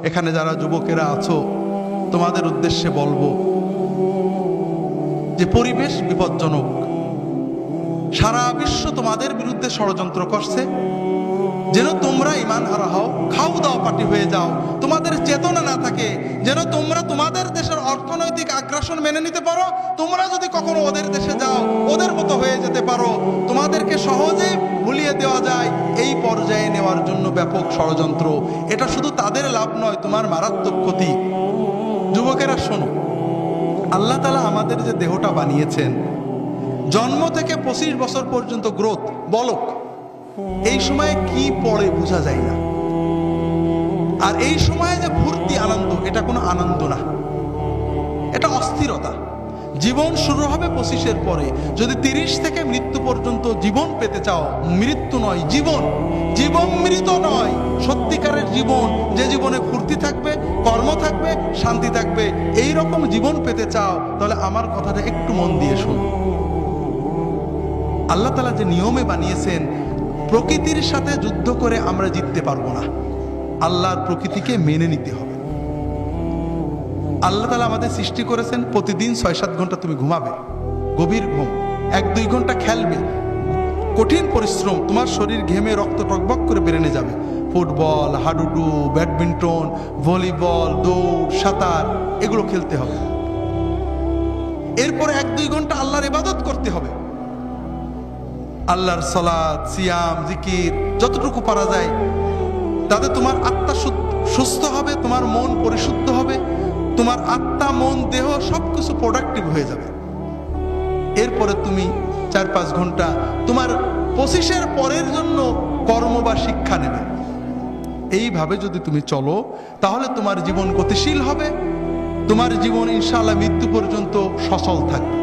এখানে যারা যুবকেরা আছো তোমাদের উদ্দেশ্যে বলবো যে পরিবেশ বিপজ্জনক। সারা বিশ্ব তোমাদের বিরুদ্ধে ষড়যন্ত্র করছে যেন তোমরা ঈমান হারা হও, খাও দাও পার্টি হয়ে যাও, তোমাদের চেতনা না থাকে, যেন তোমরা তোমাদের দেশের অর্থনৈতিক আগ্রাসন মেনে নিতে পারো। তোমরা যদি কখনো ওদের দেশে যাও ওদের মতো হয়ে যেতে পারো, তোমাদেরকে সহজে ভুলিয়ে দেওয়া যায়, এই পর্যায়ে নেওয়ার জন্য ব্যাপক ষড়যন্ত্র। এটা শুধু তাদের লাভ নয়, তোমার মারাত্মক ক্ষতি। যুবকেরা শোনো, আল্লাহ তাআলা আমাদের যে দেহটা বানিয়েছেন, জন্ম থেকে 25 বছর পর্যন্ত গ্রোথ বলক, এই সময়ে কি পড়ে বোঝা যায় না। আর এই সময়ে যে ফুর্তি আনন্দ, এটা কোনো আনন্দ না, এটা অস্থিরতা। জীবন শুরু হবে 25-এর পরে। যদি 30 থেকে মৃত্যু পর্যন্ত জীবন পেতে চাও, মৃত্যু নয় জীবন, জীবন মৃত নয়, সত্যিকারের জীবন, যে জীবনে ফুর্তি থাকবে, কর্ম থাকবে, শান্তি থাকবে, এই রকম জীবন পেতে চাও, তাহলে আমার কথাটা একটু মন দিয়ে শোনো। আল্লাহ তাআলা যে নিয়মে বানিয়েছেন, প্রকৃতির সাথে যুদ্ধ করে আমরা জিততে পারবো না, আল্লাহর প্রকৃতিকে মেনে নিতে হবে। আল্লাহ তাআলা আমাদের সৃষ্টি করেছেন, প্রতিদিন 6-7 ঘন্টা তুমি ঘুমাবে, গভীর ঘুম, 1-2 ঘন্টা খেলবে, কঠিন পরিশ্রম, তোমার শরীর ঘেমে রক্ত টকবক করে বেরেনে যাবে। ফুটবল, হাডুডু, ব্যাডমিন্টন, ভলিবল, দৌড়, সাঁতার, এগুলো খেলতে হবে। এরপরে 1-2 ঘন্টা আল্লাহর ইবাদত করতে হবে, আল্লাহর সালাত, সিয়াম, জিকির, যতটুকু পারা যায়। তাতে তোমার আত্মা সুস্থ হবে, তোমার মন পরিশুদ্ধ হবে, তোমার আত্মা, মন, দেহ সবকিছু প্রোডাক্টিভ হয়ে যাবে। এরপরে তুমি 4-5 ঘন্টা তোমার 25-এর পরের জন্য কর্ম বা শিক্ষা নেবে। এইভাবে যদি তুমি চলো, তাহলে তোমার জীবন গতিশীল হবে, তোমার জীবন ইনশাআল্লাহ মৃত্যু পর্যন্ত সচল থাকবে।